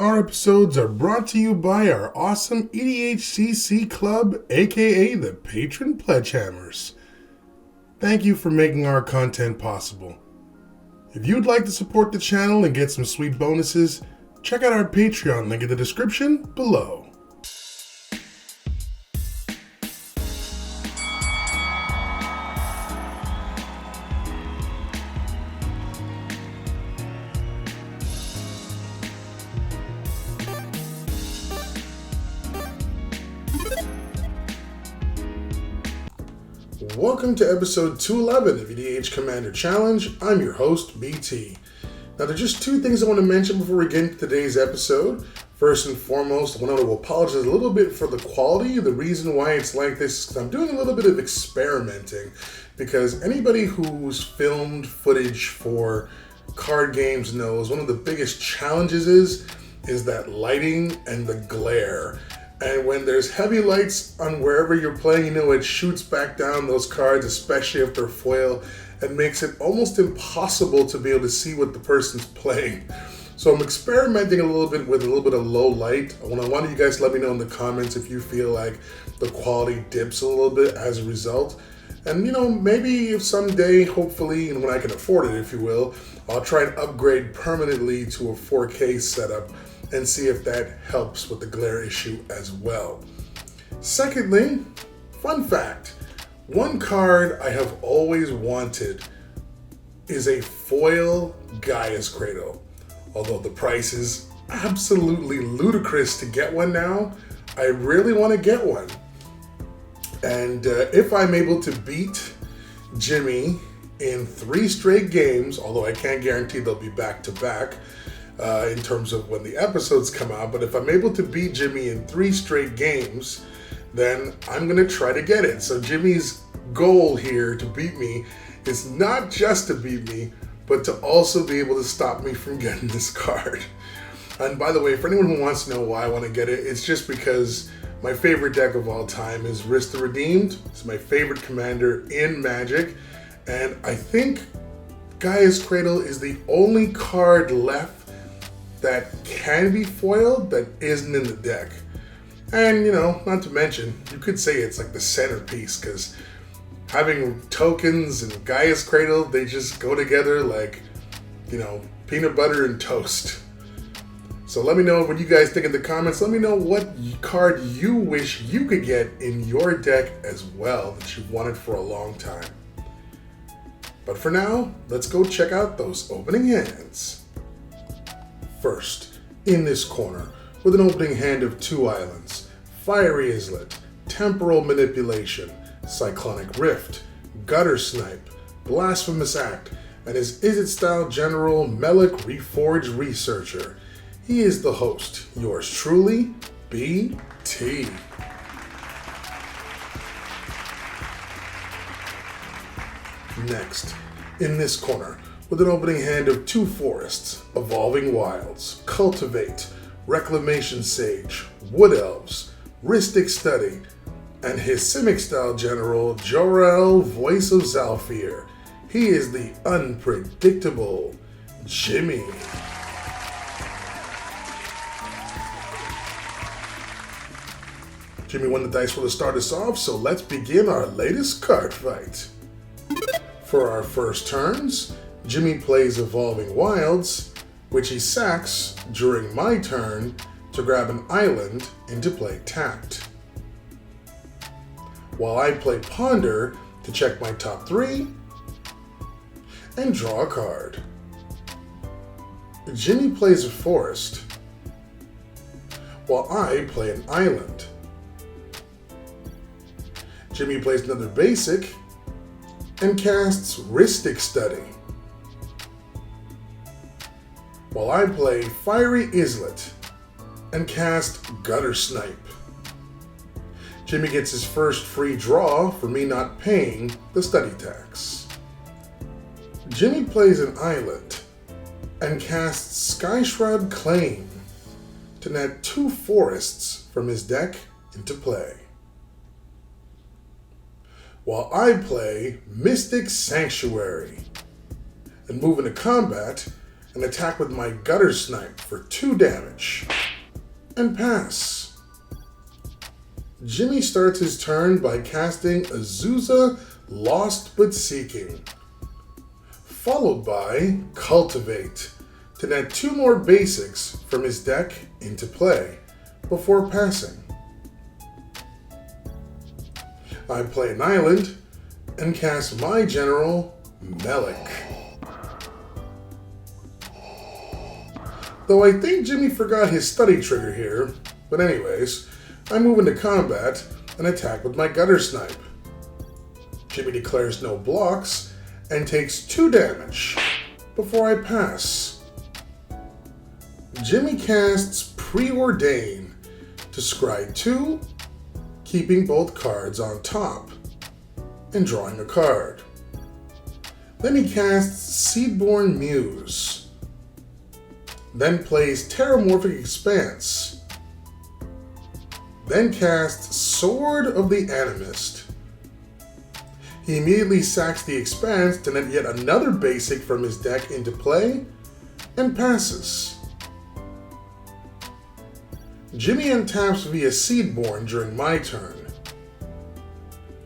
Our episodes are brought to you by our awesome EDHCC Club, aka the Patron Pledgehammers. Thank you for making our content possible. If you'd like to support the channel and get some sweet bonuses, check out our Patreon link in the description below. Welcome to episode 211 of EDH Commander Challenge. I'm your host, BT. Now, there are just two things I want to mention before we get into today's episode. First and foremost, I want to apologize a little bit for the quality. The reason why it's like this is because I'm doing a little bit of experimenting, because anybody who's filmed footage for card games knows one of the biggest challenges is that lighting and the glare. And when there's heavy lights on wherever you're playing, you know, it shoots back down those cards, especially if they're foil, and makes it almost impossible to be able to see what the person's playing. So I'm experimenting a little bit with a little bit of low light. I want you guys to let me know in the comments if you feel like the quality dips a little bit as a result. And, you know, maybe if someday, hopefully, and when I can afford it, if you will, I'll try and upgrade permanently to a 4K setup and see if that helps with the glare issue as well. Secondly, fun fact, one card I have always wanted is a foil Gaia's Cradle. Although the price is absolutely ludicrous to get one now, I really want to get one. And if I'm able to beat Gemi in 3 straight games, although I can't guarantee they'll be back to back, in terms of when the episodes come out, but if I'm able to beat Gemi in 3 straight games, then I'm going to try to get it. So Gemi's goal here to beat me is not just to beat me, but to also be able to stop me from getting this card. And by the way, for anyone who wants to know why I want to get it, it's just because my favorite deck of all time is Risk the Redeemed. It's my favorite commander in Magic, and I think Gaia's Cradle is the only card left that can be foiled that isn't in the deck. And, you know, not to mention, you could say it's like the centerpiece, because having tokens and Gaia's Cradle, they just go together like, you know, peanut butter and toast. So let me know what you guys think in the comments. Let me know what card you wish you could get in your deck as well that you've wanted for a long time. But for now, let's go check out those opening hands. First, in this corner, with an opening hand of 2 islands, Fiery Izzet, Temporal Manipulation, Cyclonic Rift, Gutter Snipe, Blasphemous Act, and his Izzet-style general, Melek Reforged Researcher. He is the host, yours truly, BT. Next, in this corner, with an opening hand of 2 forests, Evolving Wilds, Cultivate, Reclamation Sage, Wood Elves, Rhystic Study, and his Simic-style general, Jolrael, Voice of Zhalfir. He is the unpredictable Gemi. Gemi won the dice roll to start us off, so let's begin our latest card fight. For our first turns, Gemi plays Evolving Wilds, which he sacks during my turn to grab an island into play tapped. While I play Ponder to check my top 3 and draw a card. Gemi plays a forest, while I play an island. Gemi plays another basic and casts Rhystic Study, while I play Fiery Izzet and cast Gutter Snipe. Gemi gets his first free draw for me not paying the study tax. Gemi plays an island and casts Skyshroud Claim to net 2 forests from his deck into play. While I play Mystic Sanctuary and move into combat, and attack with my Gutter Snipe for 2 damage, and pass. Jimmy starts his turn by casting Azusa, Lost But Seeking, followed by Cultivate, to net 2 more basics from his deck into play before passing. I play an island and cast my general, Melek. Though I think Jimmy forgot his study trigger here, but anyways, I move into combat and attack with my Gutter Snipe. Jimmy declares no blocks and takes 2 damage before I pass. Jimmy casts Preordain to scry 2, keeping both cards on top and drawing a card. Then he casts Seedborn Muse, then plays Terramorphic Expanse, then casts Sword of the Animist. He immediately sacks the Expanse to net yet another basic from his deck into play, and passes. Jimmy untaps via Seedborn during my turn.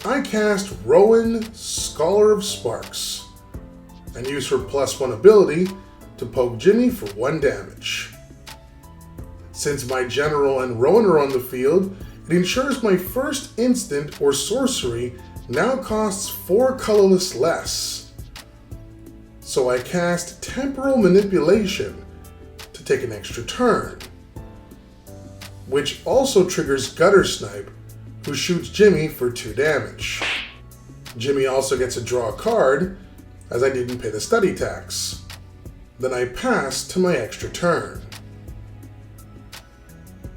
I cast Rowan, Scholar of Sparks, and use her +1 ability to poke Jimmy for 1 damage. Since my general and Rowan are on the field, it ensures my first instant or sorcery now costs 4 colorless less. So I cast Temporal Manipulation to take an extra turn, which also triggers Gutter Snipe, who shoots Jimmy for 2 damage. Jimmy also gets to draw a card, as I didn't pay the study tax. Then I pass to my extra turn.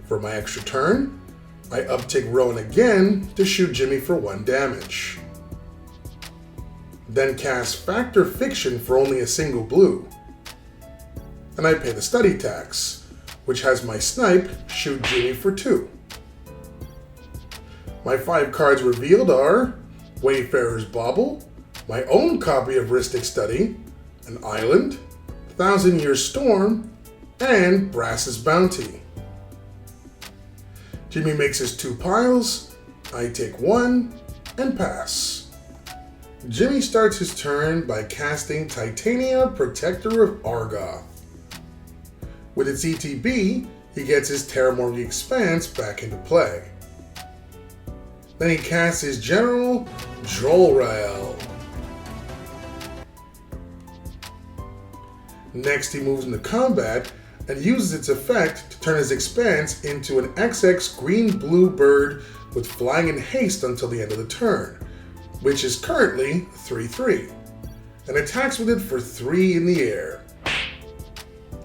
For my extra turn, I uptick Rowan again to shoot Jimmy for 1 damage. Then cast Factor Fiction for only a single blue. And I pay the study tax, which has my Snipe shoot Jimmy for 2. My 5 cards revealed are Wayfarer's Bauble, my own copy of Rhystic Study, an Island, 1,000 Year Storm, and Brass's Bounty. Jimmy makes his 2 piles, I take 1, and pass. Jimmy starts his turn by casting Titania, Protector of Argoth. With its ETB, he gets his Terramorphic Expanse back into play. Then he casts his general, Jolrael. Next, he moves into combat and uses its effect to turn his Expanse into an XX green-blue bird with flying and haste until the end of the turn, which is currently 3/3, and attacks with it for 3 in the air.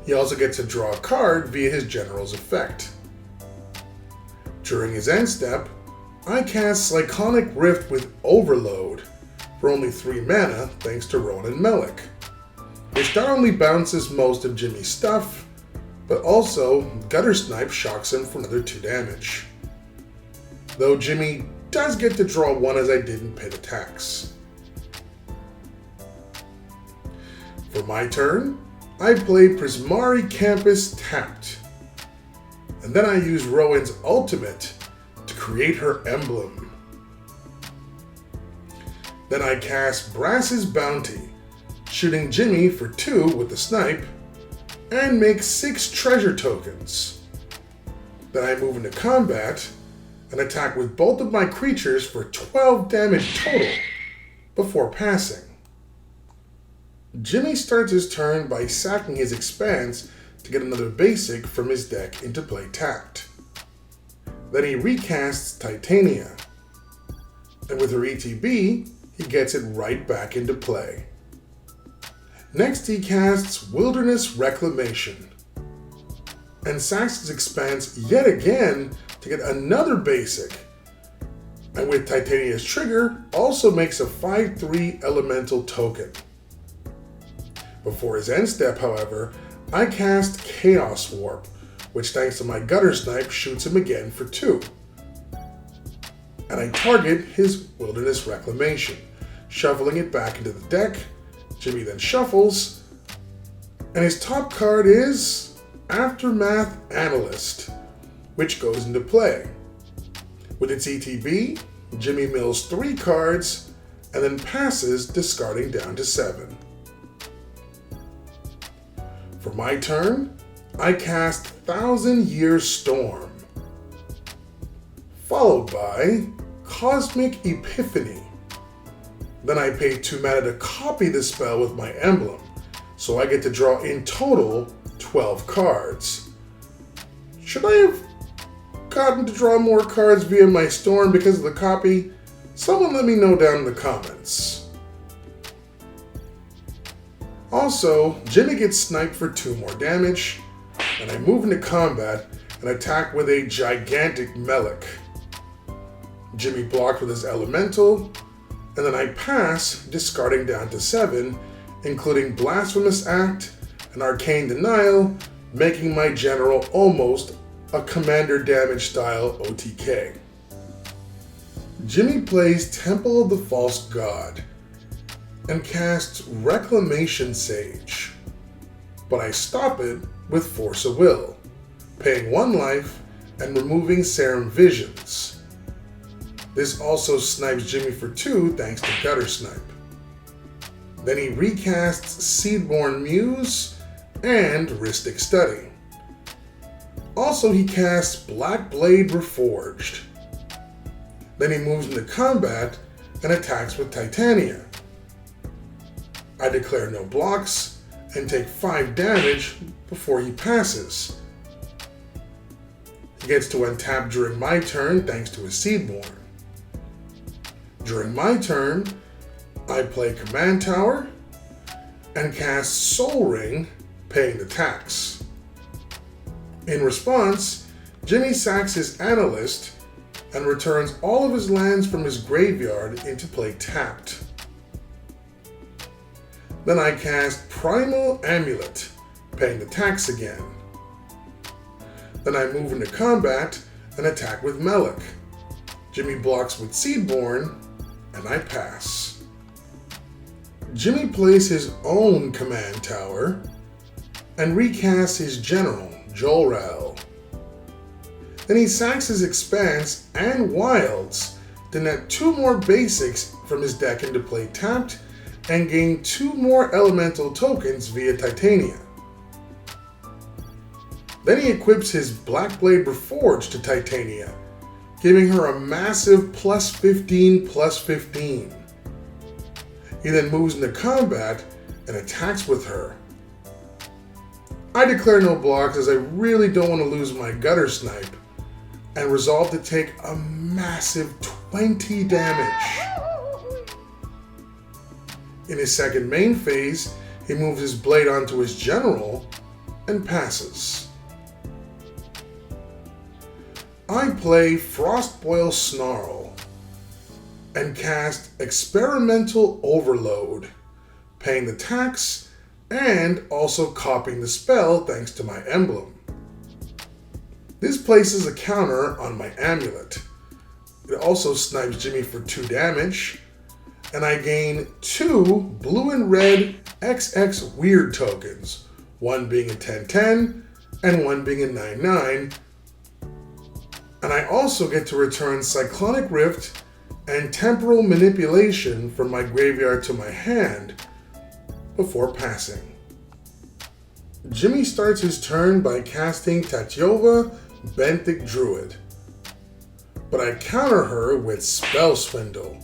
He also gets to draw a card via his general's effect. During his end step, I cast Cyclonic Rift with Overload for only 3 mana thanks to Rowan and Melek, which not only bounces most of Jimmy's stuff, but also Gutter Snipe shocks him for another 2 damage. Though Jimmy does get to draw 1 as I didn't pay the tax. For my turn, I play Prismari Campus tapped, and then I use Rowan's ultimate to create her emblem. Then I cast Brass's Bounty, shooting Jimmy for 2 with the Snipe, and make 6 treasure tokens. Then I move into combat and attack with both of my creatures for 12 damage total before passing. Jimmy starts his turn by sacking his Expanse to get another basic from his deck into play tapped. Then he recasts Titania, and with her ETB, he gets it right back into play. Next, he casts Wilderness Reclamation, and sacks his Expanse yet again to get another basic, and with Titania's trigger, also makes a 5/3 elemental token. Before his end step, however, I cast Chaos Warp, which thanks to my Gutter Snipe shoots him again for 2. And I target his Wilderness Reclamation, shuffling it back into the deck. Jimmy then shuffles, And his top card is Aftermath Analyst, which goes into play. With its ETB, Gemi mills 3 cards and then passes, discarding down to 7. For my turn, I cast Thousand Year Storm, followed by Cosmic Epiphany. Then I pay 2 mana to copy the spell with my emblem, so I get to draw in total 12 cards. Should I have gotten to draw more cards via my storm because of the copy? Someone let me know down in the comments. Also, Gemi gets sniped for 2 more damage, and I move into combat and attack with a gigantic Melek. Gemi blocked with his elemental, and then I pass, discarding down to 7, including Blasphemous Act and Arcane Denial, making my general almost a commander damage style OTK. Gemi plays Temple of the False God and casts Reclamation Sage, but I stop it with Force of Will, paying 1 life and removing Serum Visions. This also snipes Gemi for 2 thanks to Gutter Snipe. Then he recasts Seedborn Muse and Rhystic Study. Also, he casts Black Blade Reforged. Then he moves into combat and attacks with Titania. I declare no blocks and take 5 damage before he passes. He gets to untap during my turn thanks to his Seedborn. During my turn, I play Command Tower and cast Soul Ring, paying the tax. In response, Gemi sacks his Analyst and returns all of his lands from his graveyard into play tapped. Then I cast Primal Amulet, paying the tax again. Then I move into combat and attack with Melek. Gemi blocks with Seedborn, and I pass. Gemi plays his own Command Tower and recasts his general, Jolrael. Then he sacks his Expanse and Wilds to net 2 more basics from his deck into play tapped and gain 2 more elemental tokens via Titania. Then he equips his Black Blade Reforged to Titania, giving her a massive +15/+15. He then moves into combat and attacks with her. I declare no blocks as I really don't want to lose my Gutter Snipe, and resolve to take a massive 20 damage. In his second main phase, he moves his blade onto his general and passes. I play Frostboil Snarl and cast Experimental Overload, paying the tax and also copying the spell thanks to my emblem. This places a counter on my amulet. It also snipes Gemi for 2 damage, and I gain 2 blue and red XX weird tokens, one being a 10/10 and one being a 9/9. And I also get to return Cyclonic Rift and Temporal Manipulation from my graveyard to my hand before passing. Gemi starts his turn by casting Tatyova Benthic Druid, but I counter her with Spell Swindle,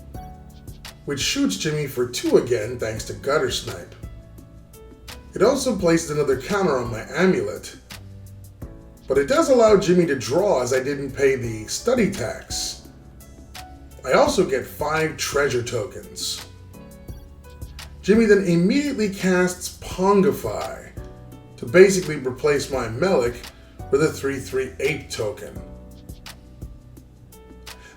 which shoots Gemi for 2 again thanks to Gutter Snipe. It also places another counter on my amulet, but it does allow Gemi to draw as I didn't pay the study tax. I also get 5 treasure tokens. Gemi then immediately casts Pongify to basically replace my Melek with a 3/3/8 token.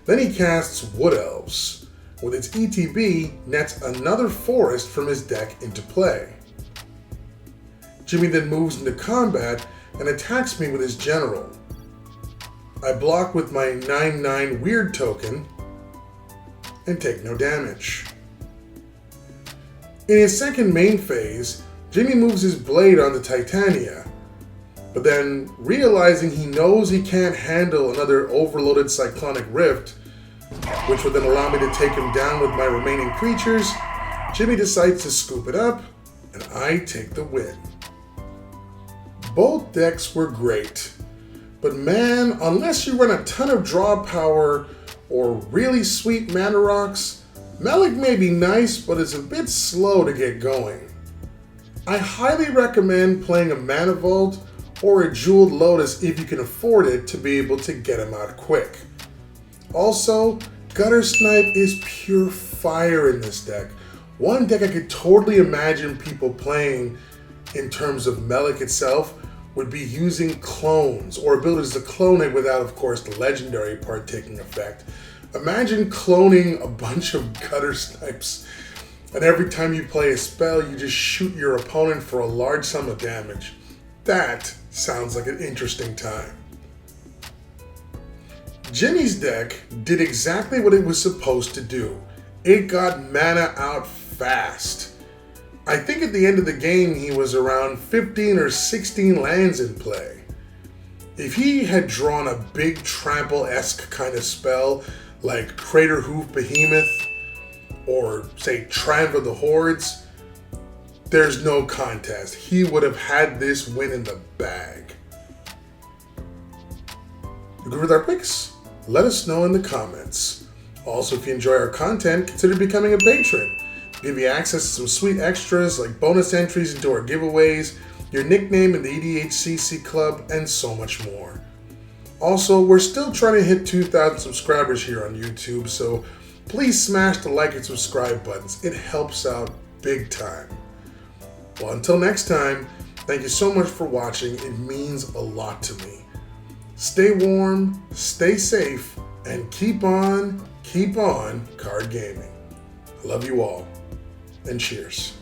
Then he casts Wood Elves. With its ETB, nets another forest from his deck into play. Gemi then moves into combat and attacks me with his general. I block with my 9/9 weird token and take no damage. In his second main phase, Gemi moves his blade onto Titania, but then realizing he knows he can't handle another overloaded Cyclonic Rift, which would then allow me to take him down with my remaining creatures, Gemi decides to scoop it up, and I take the win. Both decks were great, but man, unless you run a ton of draw power or really sweet mana rocks, Melek may be nice, but it's a bit slow to get going. I highly recommend playing a Mana Vault or a Jeweled Lotus if you can afford it to be able to get him out quick. Also, Gutter Snipe is pure fire in this deck. One deck I could totally imagine people playing in terms of Melek itself would be using clones or abilities to clone it without, of course, the legendary part taking effect. Imagine cloning a bunch of Gutter Snipes, and every time you play a spell, you just shoot your opponent for a large sum of damage. That sounds like an interesting time. Gemi's deck did exactly what it was supposed to do. It got mana out fast. I think at the end of the game, he was around 15 or 16 lands in play. If he had drawn a big trample-esque kind of spell like Crater Hoof Behemoth, or say Tranva the Hordes, there's no contest. He would have had this win in the bag. You agree with our picks? Let us know in the comments. Also, if you enjoy our content, consider becoming a patron. We'll give you access to some sweet extras like bonus entries into our giveaways, your nickname in the EDH Club, and so much more. Also, we're still trying to hit 2,000 subscribers here on YouTube, so please smash the like and subscribe buttons. It helps out big time. Well, until next time, thank you so much for watching. It means a lot to me. Stay warm, stay safe, and keep on card gaming. I love you all, and cheers.